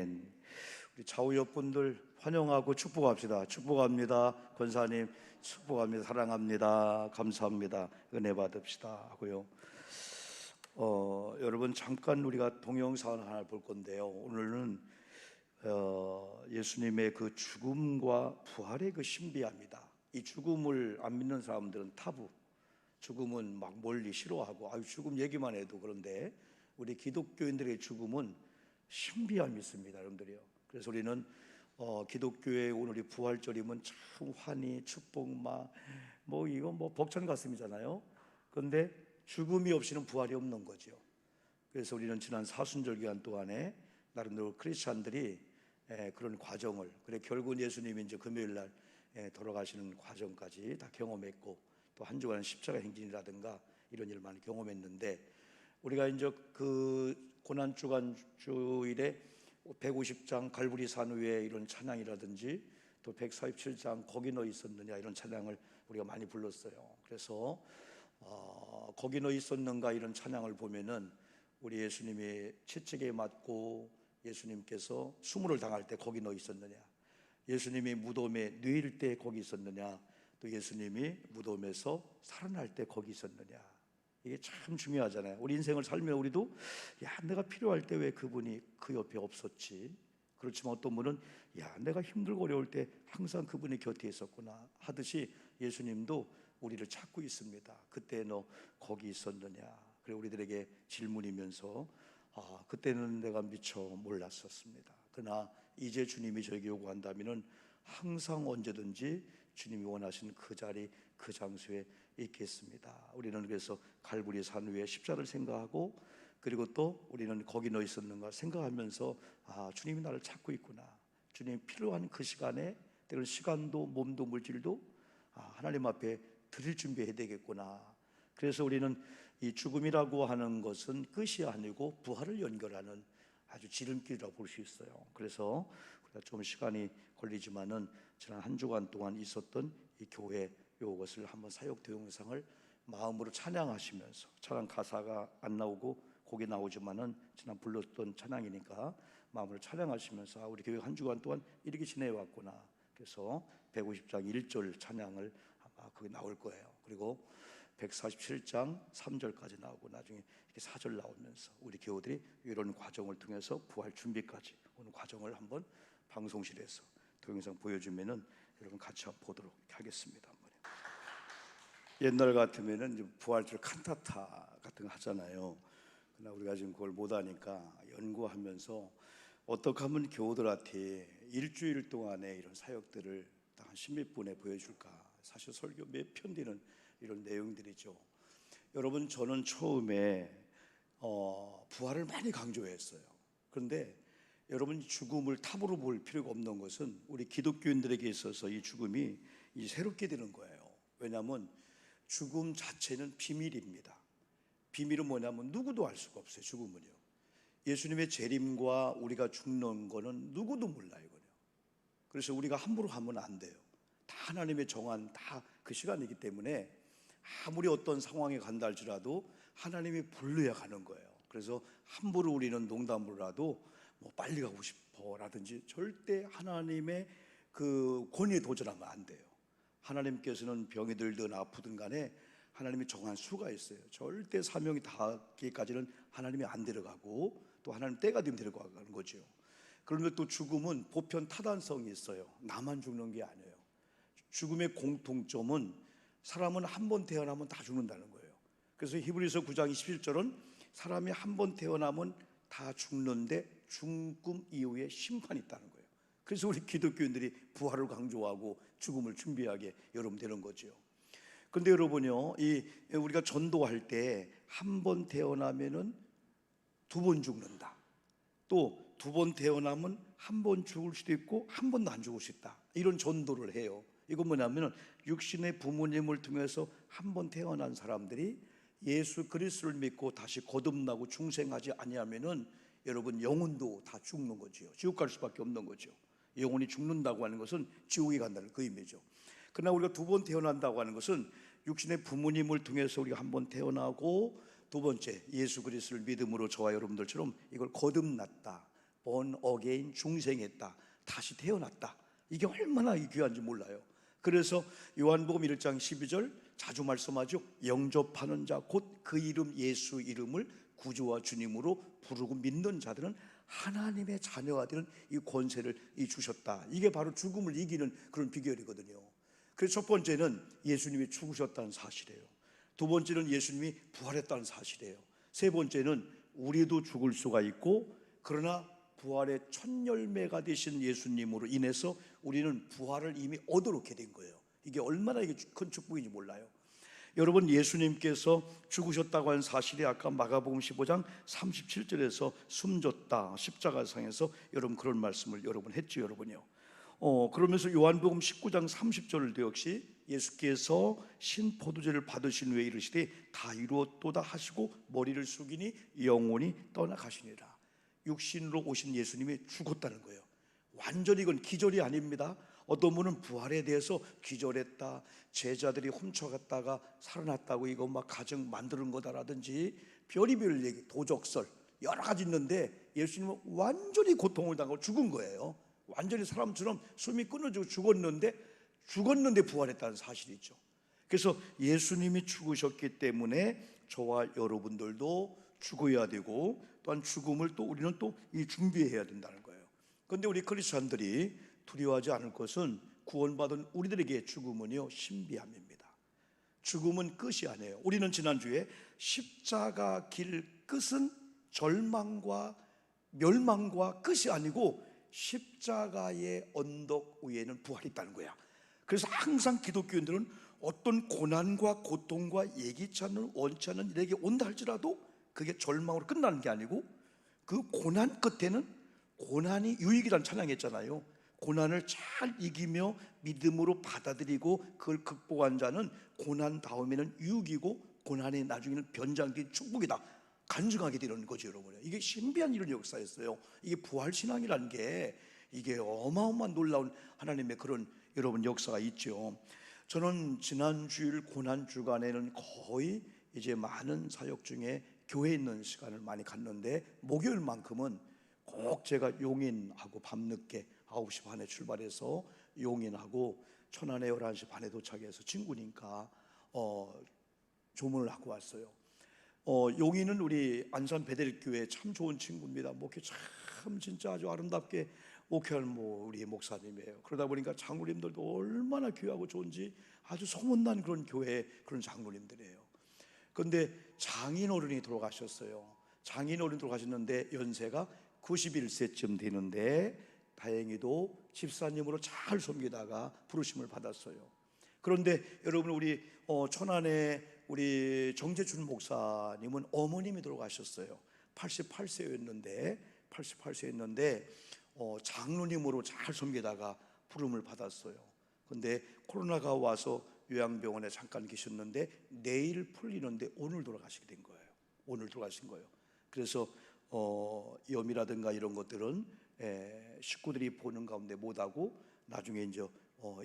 우리 좌우옆분들 환영하고 축복합시다. 축복합니다. 권사님 축복합니다. 사랑합니다. 감사합니다. 은혜 받읍시다 하고요. 여러분 잠깐 우리가 동영상을 하나 볼 건데요. 오늘은 예수님의 그 죽음과 부활의 그 신비합니다. 이 죽음을 안 믿는 사람들은 타부, 죽음은 막 멀리 싫어하고 죽음 얘기만 해도 그런데 우리 기독교인들의 죽음은 신비함이 있습니다, 여러분들이요. 그래서 우리는 기독교의 오늘이 부활절이면 참 환희, 축복, 이거 벅찬 가슴이잖아요. 그런데 죽음이 없이는 부활이 없는 거죠. 그래서 우리는 지난 사순절 기간 동안에 나름대로 크리스찬들이 그런 과정을, 그래 결국은 예수님이 이제 금요일 날 돌아가시는 과정까지 다 경험했고, 또 한 주간 십자가 행진이라든가 이런 일을 많이 경험했는데, 우리가 이제 그 고난 주간 주일에 150장 갈보리산 위에 이런 찬양이라든지 또 147장 거기 너 있었느냐 이런 찬양을 우리가 많이 불렀어요. 그래서 거기 너 있었는가 이런 찬양을 보면은 우리 예수님이 채찍에 맞고 예수님께서 수모를 당할 때 거기 너 있었느냐, 예수님이 무덤에 누일 때 거기 있었느냐, 또 예수님이 무덤에서 살아날 때 거기 있었느냐, 이게 참 중요하잖아요. 우리 인생을 살면 우리도 내가 필요할 때 왜 그분이 그 옆에 없었지? 그렇지만 어떤 분은 내가 힘들고 어려울 때 항상 그분이 곁에 있었구나 하듯이 예수님도 우리를 찾고 있습니다. 그때 너 거기 있었느냐? 그래 우리들에게 질문이면서 그때는 내가 미처 몰랐었습니다. 그러나 이제 주님이 저에게 요구한다면은 항상 언제든지 주님이 원하시는 그 자리 그 장소에 있겠습니다. 우리는 그래서 갈보리 산 위에 십자를 생각하고, 그리고 또 우리는 거기 너 있었는가 생각하면서 주님이 나를 찾고 있구나, 주님이 필요한 그 시간에 때로는 시간도 몸도 물질도 하나님 앞에 드릴 준비해야 되겠구나. 그래서 우리는 이 죽음이라고 하는 것은 끝이 아니고 부활을 연결하는 아주 지름길이라고 볼 수 있어요. 그래서 우리가 좀 시간이 걸리지만은 지난 한 주간 동안 있었던 이 교회 이것을 한번 사역 동영상을 마음으로 찬양하시면서, 찬양 가사가 안 나오고 곡이 나오지만은 지난 불렀던 찬양이니까 마음으로 찬양하시면서 우리 교회 한 주간 동안 이렇게 지내왔구나. 그래서 150장 1절 찬양을 아마 그게 나올 거예요. 그리고 147장 3절까지 나오고 나중에 이렇게 4절 나오면서 우리 교우들이 이런 과정을 통해서 부활 준비까지 오는 과정을 한번 방송실에서 동영상 보여주면은 여러분 같이 한번 보도록 하겠습니다. 옛날 같으면은 이제 부활절 칸타타 같은 거 하잖아요. 그러나 우리가 지금 그걸 못하니까 연구하면서 어떻게 하면 교우들한테 일주일 동안에 이런 사역들을 딱 한 십몇 분에 보여줄까. 사실 설교 몇 편 되는 이런 내용들이죠. 여러분 저는 처음에 부활을 많이 강조했어요. 그런데 여러분 죽음을 탑으로 볼 필요가 없는 것은 우리 기독교인들에게 있어서 이 죽음이 이제 새롭게 되는 거예요. 왜냐하면 죽음 자체는 비밀입니다. 비밀은 뭐냐면 누구도 알 수가 없어요. 죽음은요. 예수님의 재림과 우리가 죽는 거는 누구도 몰라요. 그래서 우리가 함부로 하면 안 돼요. 다 하나님의 정한 다 그 시간이기 때문에 아무리 어떤 상황에 간다 할지라도 하나님이 불러야 가는 거예요. 그래서 함부로 우리는 농담으로라도 빨리 가고 싶어라든지 절대 하나님의 그 권위에 도전하면 안 돼요. 하나님께서는 병이 들든 아프든 간에 하나님이 정한 수가 있어요. 절대 사명이 닿기까지는 하나님이 안 데려가고 또 하나님 때가 되면 데려가는 거죠. 그런데 또 죽음은 보편 타단성이 있어요. 나만 죽는 게 아니에요. 죽음의 공통점은 사람은 한 번 태어나면 다 죽는다는 거예요. 그래서 히브리서 9장 27절은 사람이 한 번 태어나면 다 죽는데 죽음 이후에 심판이 있다는 거예요. 그래서 우리 기독교인들이 부활을 강조하고 죽음을 준비하게 여러분 되는 거죠. 그런데 여러분요, 우리가 전도할 때 한 번 태어나면은 두 번 죽는다. 또 두 번 태어나면 한 번 죽을 수도 있고 한 번도 안 죽을 수 있다. 이런 전도를 해요. 이건 뭐냐면은 육신의 부모님을 통해서 한 번 태어난 사람들이 예수 그리스도를 믿고 다시 거듭나고 중생하지 아니하면은 여러분 영혼도 다 죽는 거죠. 지옥 갈 수밖에 없는 거죠. 영혼이 죽는다고 하는 것은 지옥에 간다는 그 의미죠. 그러나 우리가 두 번 태어난다고 하는 것은 육신의 부모님을 통해서 우리가 한 번 태어나고 두 번째 예수 그리스도를 믿음으로 저와 여러분들처럼 이걸 거듭났다. born again, 중생했다, 다시 태어났다. 이게 얼마나 귀한지 몰라요. 그래서 요한복음 1장 12절 자주 말씀하죠. 영접하는 자 곧 그 이름 예수 이름을 구주와 주님으로 부르고 믿는 자들은 하나님의 자녀가 되는 이 권세를 주셨다. 이게 바로 죽음을 이기는 그런 비결이거든요. 그래서 첫 번째는 예수님이 죽으셨다는 사실이에요. 두 번째는 예수님이 부활했다는 사실이에요. 세 번째는 우리도 죽을 수가 있고, 그러나 부활의 첫 열매가 되신 예수님으로 인해서 우리는 부활을 이미 얻어놓게 된 거예요. 이게 얼마나 이게 큰 축복인지 몰라요. 여러분, 예수님께서 죽으셨다고 하는 사실이 아까 마가복음 15장 37절에서 숨졌다, 십자가상에서 여러분 그런 말씀을 여러분 했죠, 여러분요. 그러면서 요한복음 19장 30절도 역시 예수께서 신포도주를 받으신 후에 이르시되 다 이루었도다 하시고 머리를 숙이니 영혼이 떠나가시니라. 육신으로 오신 예수님이 죽었다는 거예요. 완전히 이건 기절이 아닙니다. 어떤 분은 부활에 대해서 기절했다, 제자들이 훔쳐갔다가 살아났다고 이거 막 가정 만드는 거다라든지 별의별 얘기, 도적설 여러 가지 있는데, 예수님은 완전히 고통을 당하고 죽은 거예요. 완전히 사람처럼 숨이 끊어지고 죽었는데 부활했다는 사실이 있죠. 그래서 예수님이 죽으셨기 때문에 저와 여러분들도 죽어야 되고, 또한 죽음을 또 우리는 또 준비해야 된다는 거예요. 그런데 우리 크리스천들이 두려워하지 않을 것은 구원받은 우리들에게 죽음은요 신비함입니다. 죽음은 끝이 아니에요. 우리는 지난주에 십자가 길 끝은 절망과 멸망과 끝이 아니고 십자가의 언덕 위에는 부활이 있다는 거야. 그래서 항상 기독교인들은 어떤 고난과 고통과 예기치 않는 원치 않는 일에게 온다 할지라도 그게 절망으로 끝나는 게 아니고, 그 고난 끝에는 고난이 유익이라는 찬양했잖아요. 고난을 잘 이기며 믿음으로 받아들이고 그걸 극복한 자는 고난 다음에는 유익이고 고난이 나중에는 변장된 축복이다, 간증하게 되는 거죠, 여러분. 이게 신비한 이런 역사였어요. 이게 부활신앙이라는 게 이게 어마어마한 놀라운 하나님의 그런 여러분 역사가 있죠. 저는 지난 주일 고난 주간에는 거의 이제 많은 사역 중에 교회에 있는 시간을 많이 갖는데, 목요일만큼은 꼭 제가 용인하고 밤늦게 9시 반에 출발해서 용인하고 천안에 11시 반에 도착해서 친구니까 조문을 하고 왔어요. 용인은 우리 안산 베델교회 참 좋은 친구입니다. 목회 참 진짜 아주 아름답게 목회하는 우리 목사님이에요. 그러다 보니까 장로님들도 얼마나 귀하고 좋은지 아주 소문난 그런 교회 그런 장로님들이에요. 그런데 장인어른이 돌아가셨어요. 장인어른이 돌아가셨는데 연세가 91세쯤 되는데 다행히도 집사님으로 잘 섬기다가 부르심을 받았어요. 그런데 여러분, 우리 천안에 우리 정재춘 목사님은 어머님이 돌아가셨어요. 88세였는데 장로님으로 잘 섬기다가 부름을 받았어요. 그런데 코로나가 와서 요양병원에 잠깐 계셨는데 내일 풀리는데 오늘 돌아가시게 된 거예요. 오늘 돌아가신 거예요. 그래서 염이라든가 이런 것들은 식구들이 보는 가운데 못하고 나중에 이제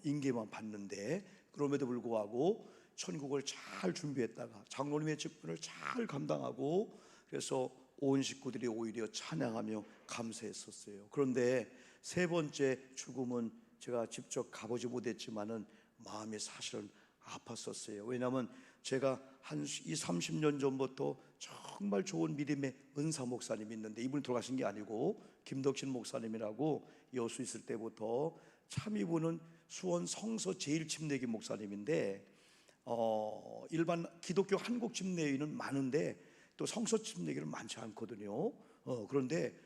인계만 받는데, 그럼에도 불구하고 천국을 잘 준비했다가 장로님의 직분을 잘 감당하고, 그래서 온 식구들이 오히려 찬양하며 감사했었어요. 그런데 세 번째 죽음은 제가 직접 가보지 못했지만은 마음이 사실은 아팠었어요. 왜냐하면 제가 한 30년 전부터 정말 좋은 믿음의 은사 목사님이 있는데, 이분이 돌아가신 게 아니고 김덕신 목사님이라고 여수 있을 때부터 참, 이분은 수원 성서 제일침례기 목사님인데 일반 기독교 한국 침례인은 많은데 또 성서 침례기는 많지 않거든요. 그런데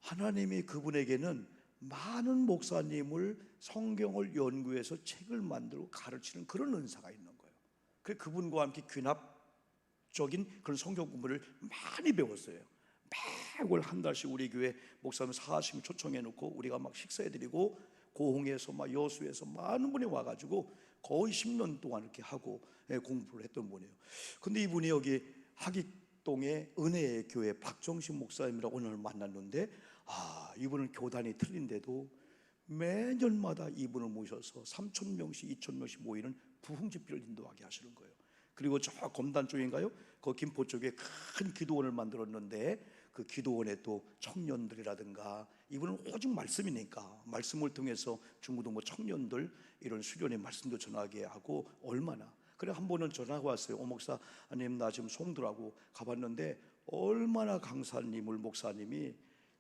하나님이 그분에게는 많은 목사님을 성경을 연구해서 책을 만들고 가르치는 그런 은사가 있는 거예요. 그분과 함께 귀납적인 그런 성경 공부를 많이 배웠어요. 매월 한 달씩 우리 교회 목사님 40명 초청해 놓고 우리가 막 식사해드리고, 고흥에서 막 여수에서 많은 분이 와가지고 거의 10년 동안 이렇게 하고 공부를 했던 분이에요. 근데 이분이 여기 하기동의 은혜의 교회 박정식 목사님이라고 오늘 만났는데, 이분은 교단이 틀린데도 매년마다 이분을 모셔서 3,000명씩 2,000명씩 모이는 부흥집회를 인도하게 하시는 거예요. 그리고 저 검단 쪽인가요? 그 김포 쪽에 큰 기도원을 만들었는데 그 기도원의 또 청년들이라든가, 이분은 오직 말씀이니까 말씀을 통해서 중고등 뭐 청년들 이런 수련의 말씀도 전하게 하고, 얼마나 그래. 한 번은 전화가 왔어요. 목사님 나 지금 송도라고 가봤는데 얼마나 강사님을 목사님이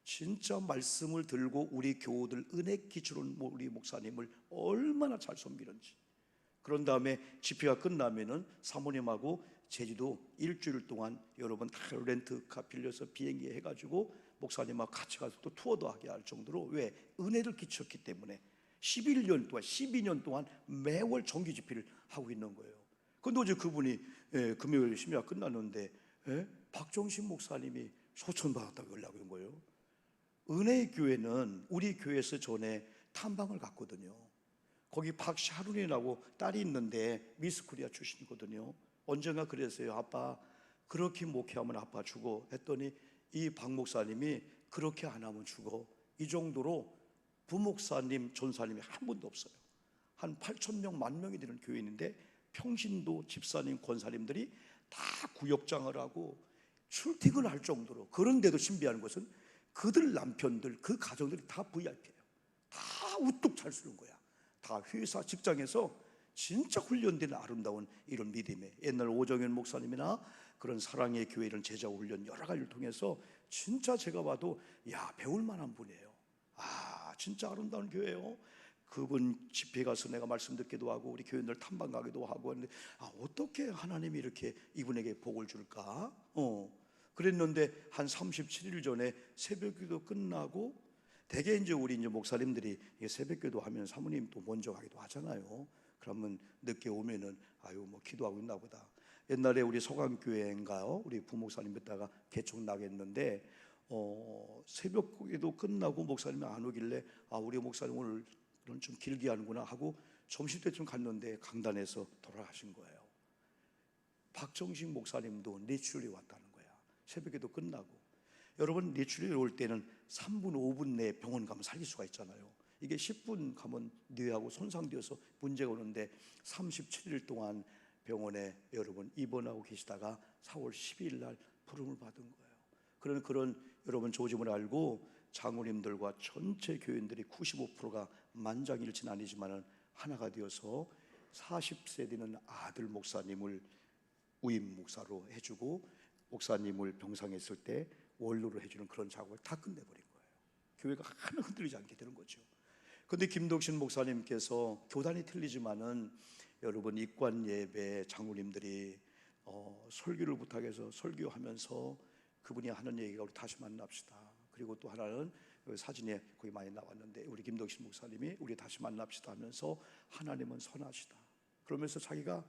진짜 말씀을 들고 우리 교우들 은혜 기초로 우리 목사님을 얼마나 잘 섬기는지. 그런 다음에 집회가 끝나면은 사모님하고 제주도 일주일 동안 여러분 다 렌트카 빌려서 비행기 해가지고 목사님하고 같이 가서 또 투어도 하게 할 정도로, 왜? 은혜를 끼쳤기 때문에 11년 동안 12년 동안 매월 정기 집회를 하고 있는 거예요. 근데 어제 그분이 금요일 심야가 끝났는데 박정신 목사님이 소천 받았다고 연락이 온 거예요. 은혜의 교회는 우리 교회에서 전에 탐방을 갔거든요. 거기 박샤룬이라고 딸이 있는데 미스코리아 출신이거든요. 언젠가 그랬어요. 아빠 그렇게 목회하면 아빠 죽어 했더니 이 박 목사님이 그렇게 안 하면 죽어. 이 정도로 부목사님 전사님이 한 분도 없어요. 한 8,000명 10,000명이 되는 교인인데 평신도 집사님 권사님들이 다 구역장을 하고 출퇴근할 정도로. 그런데도 신비한 것은 그들 남편들 그 가정들이 다 VIP예요. 다 우뚝 잘 쓰는 거야. 다 회사 직장에서 진짜 훈련된 아름다운 이런 믿음에, 옛날 오정현 목사님이나 그런 사랑의 교회 이런 제자 훈련 여러 가지를 통해서 진짜 제가 봐도 야, 배울 만한 분이에요. 아, 진짜 아름다운 교회예요. 그분 집회 가서 내가 말씀 듣기도 하고 우리 교인들 탐방 가기도 하고 하는데, 아, 어떻게 하나님이 이렇게 이분에게 복을 줄까? 그랬는데 한 37일 전에 새벽기도 끝나고, 대개 이제 우리 이제 목사님들이 새벽기도 하면 사모님 또 먼저 가기도 하잖아요. 그러면 늦게 오면은 아유 뭐 기도하고 있나 보다. 옛날에 우리 소강교회인가요? 우리 부목사님 뵙다가 개총 나겠는데 새벽기도 끝나고 목사님이 안 오길래 아, 우리 목사님 오늘은 좀 길게 하는구나 하고 점심때쯤 갔는데 강단에서 돌아가신 거예요. 박정식 목사님도 뇌출혈이 왔다는 거야. 새벽에도 끝나고. 여러분, 뇌출혈이 올 때는 3분 5분 내에 병원 가면 살릴 수가 있잖아요. 이게 10분 가면 뇌하고 손상되어서 문제가 오는데 37일 동안 병원에 여러분 입원하고 계시다가 4월 12일 날 부름을 받은 거예요. 그런 여러분 조짐을 알고 장로님들과 전체 교인들이 95%가 만장일치는 아니지만은 하나가 되어서 40세 되는 아들 목사님을 우임 목사로 해주고, 목사님을 병상했을 때 원로로 해주는 그런 작업을 다 끝내버린 거예요. 교회가 하나 흔들리지 않게 되는 거죠. 그런데 김덕신 목사님께서 교단이 틀리지만은 여러분 입관 예배 장로님들이 설교를 부탁해서 설교하면서 그분이 하는 얘기가 우리 다시 만납시다. 그리고 또 하나는 사진에 거기 많이 나왔는데 우리 김덕신 목사님이 우리 다시 만납시다 하면서 하나님은 선하시다 그러면서 자기가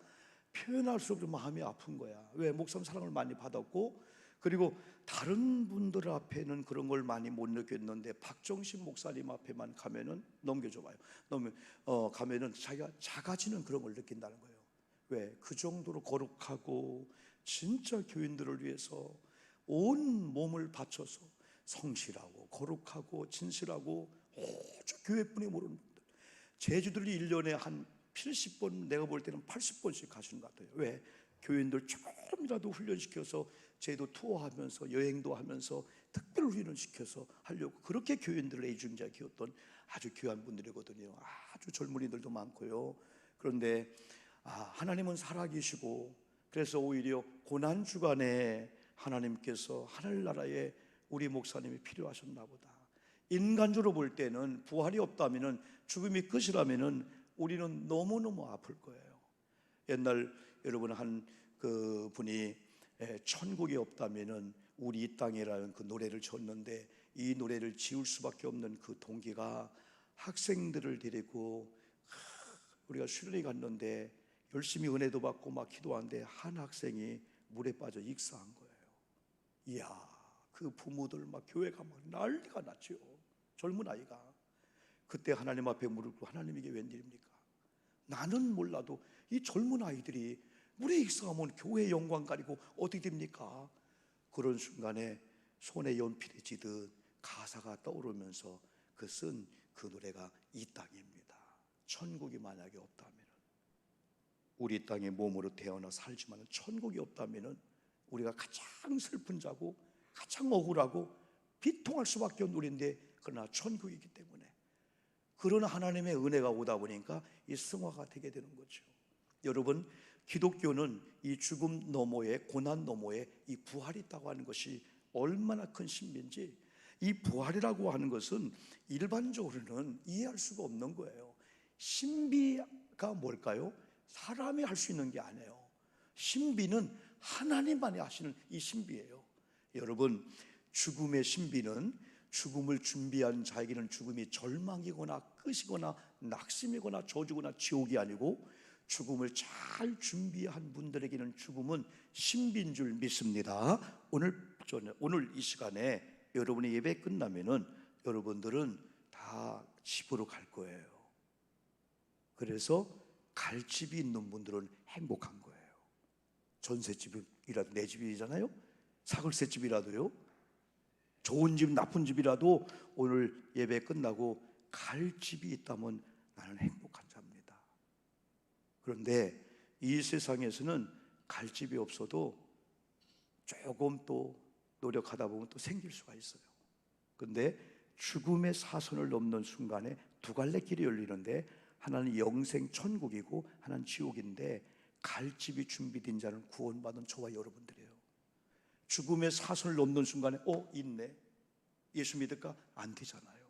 표현할 수 없는 마음이 아픈 거야. 왜? 목사님 사랑을 많이 받았고, 그리고 다른 분들 앞에는 그런 걸 많이 못 느꼈는데 박정신 목사님 앞에만 가면은 넘겨줘봐요. 가면은 자기가 작아지는 그런 걸 느낀다는 거예요. 왜? 그 정도로 거룩하고 진짜 교인들을 위해서 온 몸을 바쳐서 성실하고 거룩하고 진실하고 오직 교회뿐이 모르는 분들, 제주들이 1년에 한 70번, 내가 볼 때는 80번씩 가시는 것 같아요. 왜? 교인들 조금이라도 훈련시켜서 제도 투어하면서 여행도 하면서 특별 훈련을 시켜서 하려고 그렇게 교인들을 애중자 키웠던 아주 귀한 분들이거든요. 아주 젊은이들도 많고요. 그런데 하나님은 살아계시고, 그래서 오히려 고난주간에 하나님께서 하늘나라에 우리 목사님이 필요하셨나 보다. 인간적으로 볼 때는 부활이 없다면은, 죽음이 끝이라면은 우리는 너무너무 아플 거예요. 옛날 여러분 한 그 분이 천국이 없다면은 우리 이 땅이라는 그 노래를 졌는데, 이 노래를 지을 수밖에 없는 그 동기가 학생들을 데리고 우리가 수련회 갔는데 열심히 은혜도 받고 막 기도하는데 한 학생이 물에 빠져 익사한 거예요. 이야, 그 부모들 막 교회가 막 난리가 났죠. 젊은 아이가. 그때 하나님 앞에 무릎 꿇고, 하나님 이게 웬일입니까? 나는 몰라도 이 젊은 아이들이 물에 익사하면 교회의 영광 가리고 어떻게 됩니까? 그런 순간에 손에 연필이 지듯 가사가 떠오르면서 쓴 그 노래가 이 땅입니다. 천국이 만약에 없다면, 우리 땅에 몸으로 태어나 살지만 천국이 없다면 우리가 가장 슬픈 자고 가장 억울하고 비통할 수밖에 없는 우리인데, 그러나 천국이기 때문에 그런 하나님의 은혜가 오다 보니까 이 승화가 되게 되는 거죠. 여러분, 기독교는 이 죽음 너머에, 고난 너머에 이 부활이 있다고 하는 것이 얼마나 큰 신비인지, 이 부활이라고 하는 것은 일반적으로는 이해할 수가 없는 거예요. 신비가 뭘까요? 사람이 할 수 있는 게 아니에요. 신비는 하나님만이 하시는 이 신비예요. 여러분, 죽음의 신비는 죽음을 준비한 자에게는 죽음이 절망이거나 끝이거나 낙심이거나 저주거나 지옥이 아니고, 죽음을 잘 준비한 분들에게는 죽음은 신비인 줄 믿습니다. 오늘 이 시간에 여러분의 예배 끝나면은 여러분들은 다 집으로 갈 거예요. 그래서 갈 집이 있는 분들은 행복한 거예요. 전셋집이라도 내 집이잖아요. 사글세집이라도요. 좋은 집 나쁜 집이라도 오늘 예배 끝나고 갈 집이 있다면 나는 행복한 자입니다. 그런데 이 세상에서는 갈 집이 없어도 조금 또 노력하다 보면 또 생길 수가 있어요. 근데 죽음의 사선을 넘는 순간에 두 갈래 길이 열리는데, 하나는 영생 천국이고 하나는 지옥인데, 갈 집이 준비된 자는 구원받은 저와 여러분들이에요. 죽음의 사선을 넘는 순간에 있네, 예수 믿을까? 안 되잖아요.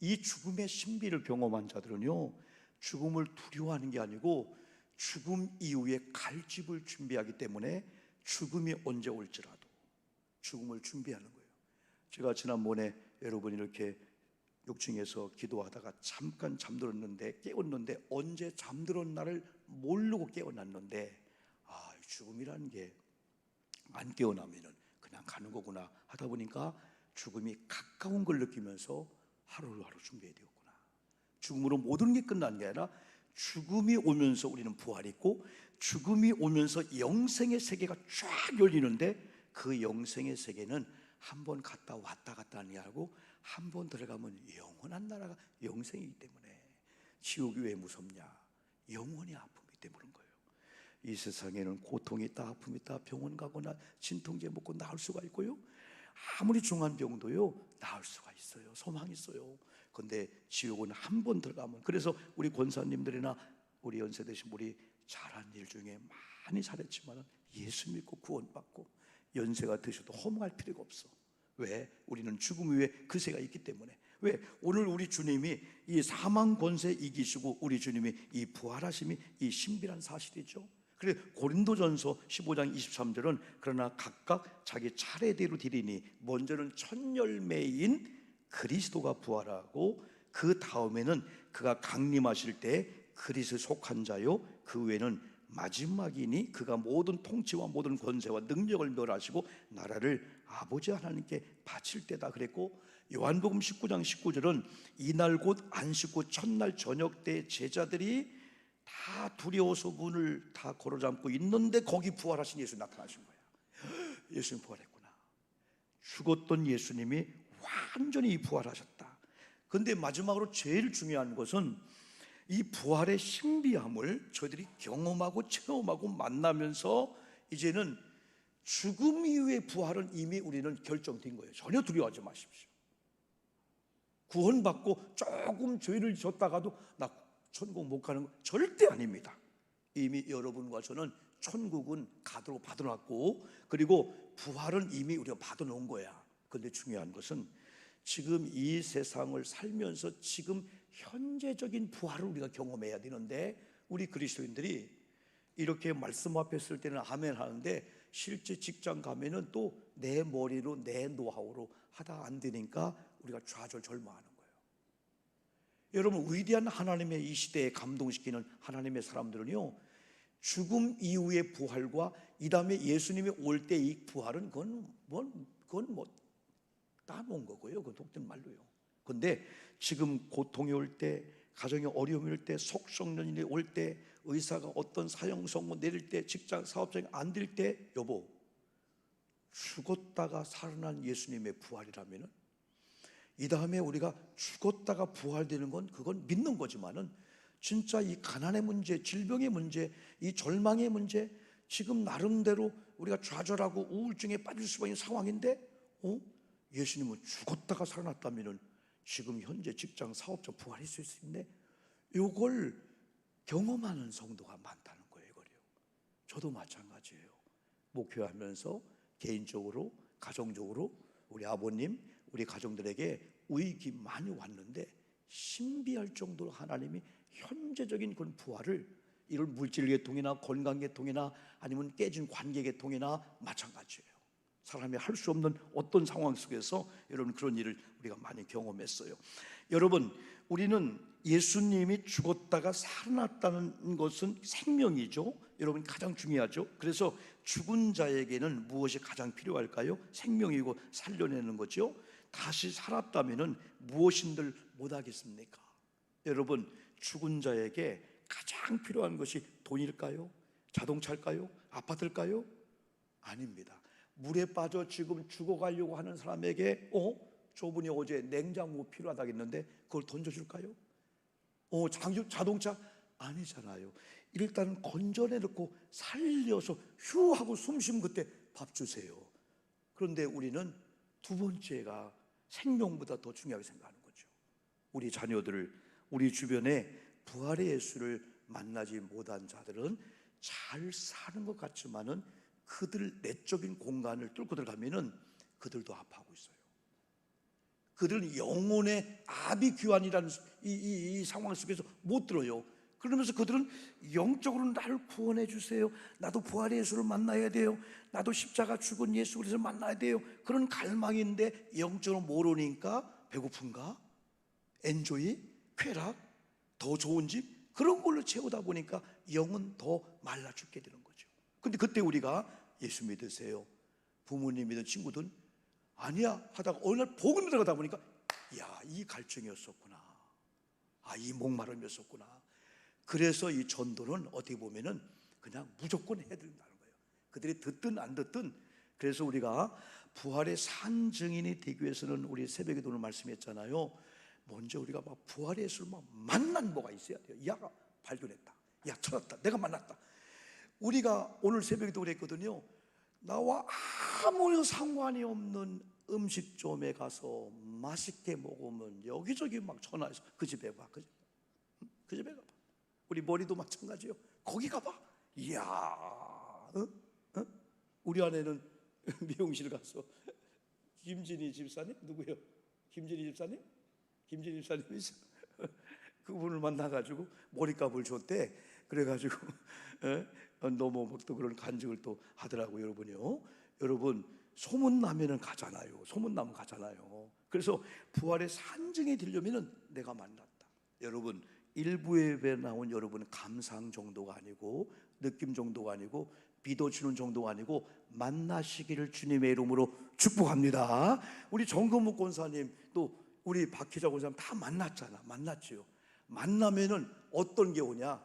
이 죽음의 신비를 경험한 자들은요, 죽음을 두려워하는 게 아니고 죽음 이후에 갈 집을 준비하기 때문에 죽음이 언제 올지라도 죽음을 준비하는 거예요. 제가 지난번에 여러분 이렇게 6층에서 기도하다가 잠깐 잠들었는데, 깨웠는데, 언제 잠들었 나를 모르고 깨어났는데, 죽음이라는 게 안 깨어나면은 그냥 가는 거구나 하다 보니까 죽음이 가까운 걸 느끼면서 하루를 준비해야 되었구나. 죽음으로 모든 게 끝난 게 아니라 죽음이 오면서 우리는 부활이 있고, 죽음이 오면서 영생의 세계가 쫙 열리는데, 그 영생의 세계는 한 번 갔다 왔다 갔다 하는 게 아니고 한 번 들어가면 영원한 나라가 영생이기 때문에, 지옥이 왜 무섭냐? 영원히 아픔이 때문인 거예요. 이 세상에는 고통이 있다, 아픔이 있다, 병원 가거나 진통제 먹고 나을 수가 있고요, 아무리 중한 병도요 나을 수가 있어요. 소망이 있어요. 그런데 지옥은 한 번 들어가면, 그래서 우리 권사님들이나 우리 연세 되신 우리 잘한 일 중에 많이 잘했지만 예수 믿고 구원받고 연세가 드셔도 허무할 필요가 없어. 왜? 우리는 죽음 위에 그새가 있기 때문에. 왜? 오늘 우리 주님이 이 사망 권세 이기시고 우리 주님이 이 부활하심이 이 신비한 사실이죠. 그래, 고린도전서 15장 23절은 그러나 각각 자기 차례대로 드리니 먼저는 첫 열매인 그리스도가 부활하고 그 다음에는 그가 강림하실 때 그리스도에 속한 자요 그 외에는 마지막이니 그가 모든 통치와 모든 권세와 능력을 멸하시고 나라를 아버지 하나님께 바칠 때다 그랬고, 요한복음 19장 19절은 이날 곧 안식 후 첫날 저녁 때 제자들이 다 두려워서 문을 다 걸어잠고 있는데 거기 부활하신 예수 나타나신 거예요. 예수님 부활했구나. 죽었던 예수님이 완전히 부활하셨다. 그런데 마지막으로 제일 중요한 것은 이 부활의 신비함을 저희들이 경험하고 체험하고 만나면서 이제는 죽음 이후의 부활은 이미 우리는 결정된 거예요. 전혀 두려워하지 마십시오. 구원받고 조금 죄를 졌다가도 나 천국 못 가는 거 절대 아닙니다. 이미 여러분과 저는 천국은 가도록 받아놨고, 그리고 부활은 이미 우리가 받아놓은 거야. 그런데 중요한 것은 지금 이 세상을 살면서 지금 현재적인 부활을 우리가 경험해야 되는데, 우리 그리스도인들이 이렇게 말씀 앞에 쓸 때는 아멘 하는데 실제 직장 가면은 또 내 머리로 내 노하우로 하다 안 되니까 우리가 좌절절망하는 거예요. 여러분, 위대한 하나님의 이 시대에 감동시키는 하나님의 사람들은요, 죽음 이후의 부활과 이 다음에 예수님이 올 때 이 부활은 그건 따놓은 거고요. 그건 독된 말로요. 그런데 지금 고통이 올 때, 가정에 어려움이 올 때, 속성년이 올 때, 의사가 어떤 사형 선고 내릴 때, 직장 사업장이 안 될 때, 여보, 죽었다가 살아난 예수님의 부활이라면은 이 다음에 우리가 죽었다가 부활되는 건 그건 믿는 거지만은 진짜 이 가난의 문제, 질병의 문제, 이 절망의 문제, 지금 나름대로 우리가 좌절하고 우울증에 빠질 수밖에 없는 상황인데 예수님은 죽었다가 살아났다면 지금 현재 직장, 사업자 부활했을 수 있네. 이걸 경험하는 성도가 많다는 거예요. 저도 마찬가지예요. 목회하면서 개인적으로, 가정적으로 우리 아버님, 우리 가정들에게 위기 많이 왔는데 신비할 정도로 하나님이 현재적인 그런 부활을, 이런 물질 계통이나 건강 계통이나 아니면 깨진 관계 계통이나 마찬가지예요. 사람이 할 수 없는 어떤 상황 속에서 여러분 그런 일을 우리가 많이 경험했어요. 여러분, 우리는 예수님이 죽었다가 살아났다는 것은 생명이죠. 여러분 가장 중요하죠. 그래서 죽은 자에게는 무엇이 가장 필요할까요? 생명이고 살려내는 거죠. 다시 살았다면 무엇인들 못하겠습니까? 여러분, 죽은 자에게 가장 필요한 것이 돈일까요? 자동차일까요? 아파트일까요? 아닙니다. 물에 빠져 지금 죽어가려고 하는 사람에게 저분이 어제 냉장고 필요하다고 했는데 그걸 던져줄까요? 자동차? 아니잖아요. 일단 건져내놓고 살려서 휴 하고 숨 쉬면 그때 밥 주세요. 그런데 우리는 두 번째가 생명보다 더 중요하게 생각하는 거죠. 우리 자녀들을, 우리 주변에 부활의 예수를 만나지 못한 자들은 잘 사는 것 같지만은 그들 내적인 공간을 뚫고 들어가면은 그들도 아파하고 있어요. 그들은 영혼의 아비규환이라는 이 상황 속에서 못 들어요. 그러면서 그들은 영적으로 나를 구원해 주세요, 나도 부활의 예수를 만나야 돼요, 나도 십자가 죽은 예수 그리스도를 만나야 돼요, 그런 갈망인데 영적으로 모르니까 배고픈가? 엔조이? 쾌락? 더 좋은 집? 그런 걸로 채우다 보니까 영은 더 말라 죽게 되는 거죠. 근데 그때 우리가 예수 믿으세요, 부모님 믿은 친구들 아니야 하다가 어느 날 복음 들어가다 보니까 야, 이 갈증이었었구나, 이 목마름이었었구나. 그래서 이 전도는 어떻게 보면은 그냥 무조건 해야 된다는 거예요. 그들이 듣든 안 듣든. 그래서 우리가 부활의 산 증인이 되기 위해서는 우리 새벽에도 말씀했잖아요. 먼저 우리가 막 부활의 예수를 막 만난 뭐가 있어야 돼요. 야, 발견했다, 야, 찾았다, 내가 만났다. 우리가 오늘 새벽에도 그랬거든요. 나와 아무 상관이 없는 음식점에 가서 맛있게 먹으면 여기저기 막 전화해서 그 집에 가, 그 집에 가봐. 우리 머리도 마찬가지요. 거기 가봐. 이야, 우리 아내는 미용실 가서 김진희 집사님 누구요? 김진희 집사님? 김진희 집사님이죠. 그분을 만나가지고 머리값을 줬대. 그래가지고 너무 또 그런 간증을 또 하더라고요. 여러분요, 여러분 소문 나면은 가잖아요. 소문 나면 가잖아요. 그래서 부활의 산증이 되려면은 내가 만났다. 여러분, 일부 예배에 나온 여러분 감상 정도가 아니고 느낌 정도가 아니고 믿어주는 정도가 아니고 만나시기를 주님의 이름으로 축복합니다. 우리 정금욱 권사님 또 우리 박희자 권사님 다 만났잖아. 만났지요. 만나면은 어떤 게 오냐?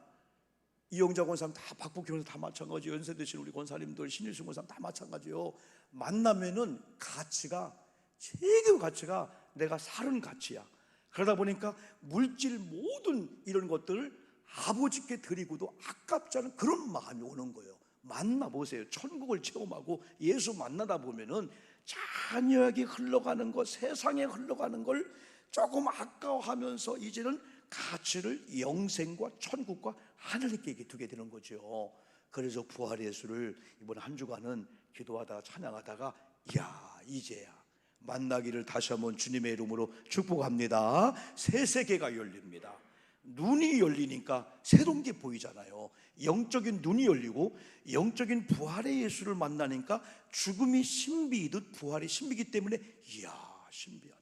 이영자 권사님 다, 박복희 권사님 다 마찬가지, 연세 드신 우리 권사님들, 신일승 권사님 다 마찬가지요. 만나면은 가치가, 최고의 가치가 내가 살은 가치야. 그러다 보니까 물질 모든 이런 것들을 아버지께 드리고도 아깝지 않은 그런 마음이 오는 거예요. 만나보세요. 천국을 체험하고 예수 만나다 보면은 자녀에게 흘러가는 것, 세상에 흘러가는 걸 조금 아까워하면서 이제는 가치를 영생과 천국과 하늘께 두게 되는 거죠. 그래서 부활의 예수를 이번 한 주간은 기도하다가 찬양하다가 이야, 이제야 만나기를 다시 한번 주님의 이름으로 축복합니다. 새 세계가 열립니다. 눈이 열리니까 새로운 게 보이잖아요. 영적인 눈이 열리고 영적인 부활의 예수를 만나니까 죽음이 신비이듯 부활이 신비이기 때문에 이야, 신비하다.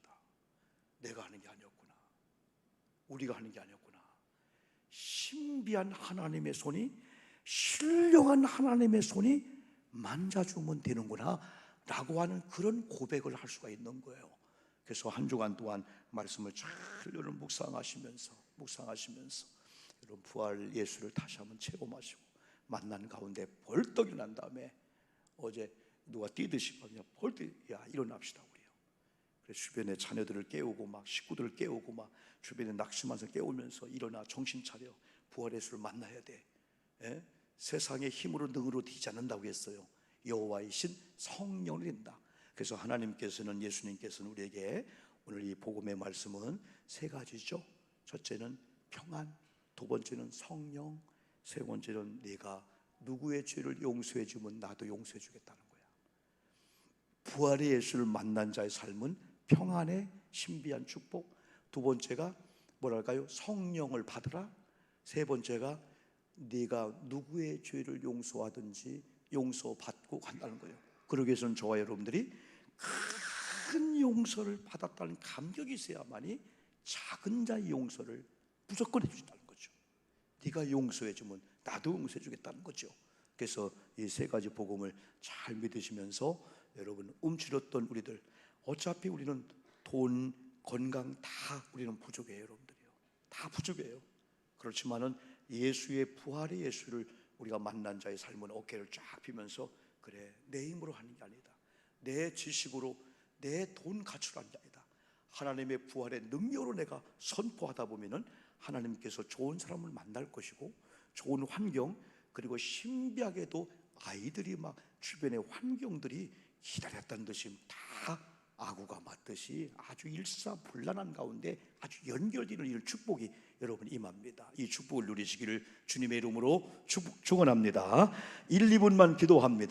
내가 하는 게 아니었구나, 우리가 하는 게 아니었구나. 신비한 하나님의 손이, 신령한 하나님의 손이 만져주면 되는구나 라고 하는 그런 고백을 할 수가 있는 거예요. 그래서 한 주간 동안 말씀을 잘 여러분 묵상하시면서 여러분 부활 예수를 다시 한번 체험하시고 만난 가운데 벌떡 일어난 다음에 어제 누가 뛰듯이 벌떡 일어납시다 우리요. 그래서 주변에 자녀들을 깨우고 막 식구들을 깨우고 막 주변에 낙심하면서 깨우면서 일어나 정신 차려, 부활 예수를 만나야 돼. 세상의 힘으로 능으로 되지 않는다고 했어요. 여호와의 신 성령을 드린다. 그래서 하나님께서는, 예수님께서는 우리에게 오늘 이 복음의 말씀은 세 가지죠. 첫째는 평안, 두 번째는 성령, 세 번째는 네가 누구의 죄를 용서해 주면 나도 용서해 주겠다는 거야. 부활의 예수를 만난 자의 삶은 평안의 신비한 축복. 두 번째가 뭐랄까요? 성령을 받으라. 세 번째가 네가 누구의 죄를 용서하든지 용서받고 간다는 거예요. 그러기 위해서는 저와 여러분들이 큰 용서를 받았다는 감격이 있어야만이 작은 자의 용서를 무조건 해주신다는 거죠. 네가 용서해 주면 나도 용서해 주겠다는 거죠. 그래서 이 세 가지 복음을 잘 믿으시면서 여러분, 움츠렸던 우리들, 어차피 우리는 돈, 건강 다 우리는 부족해요. 여러분들이요, 다 부족해요. 그렇지만은 예수의, 부활의 예수를 우리가 만난 자의 삶은 어깨를 쫙 펴면서, 그래, 내 힘으로 하는 게 아니다, 내 지식으로, 내 돈 가치로 하는 게 아니다, 하나님의 부활의 능력으로 내가 선포하다 보면은 하나님께서 좋은 사람을 만날 것이고, 좋은 환경, 그리고 신비하게도 아이들이 막 주변의 환경들이 기다렸다는 듯이 다 아구가 맞듯이 아주 일사불란한 가운데 아주 연결되는 이 축복이 여러분 임합니다. 이 축복을 누리시기를 주님의 이름으로 축원합니다. 1, 2분만 기도합니다.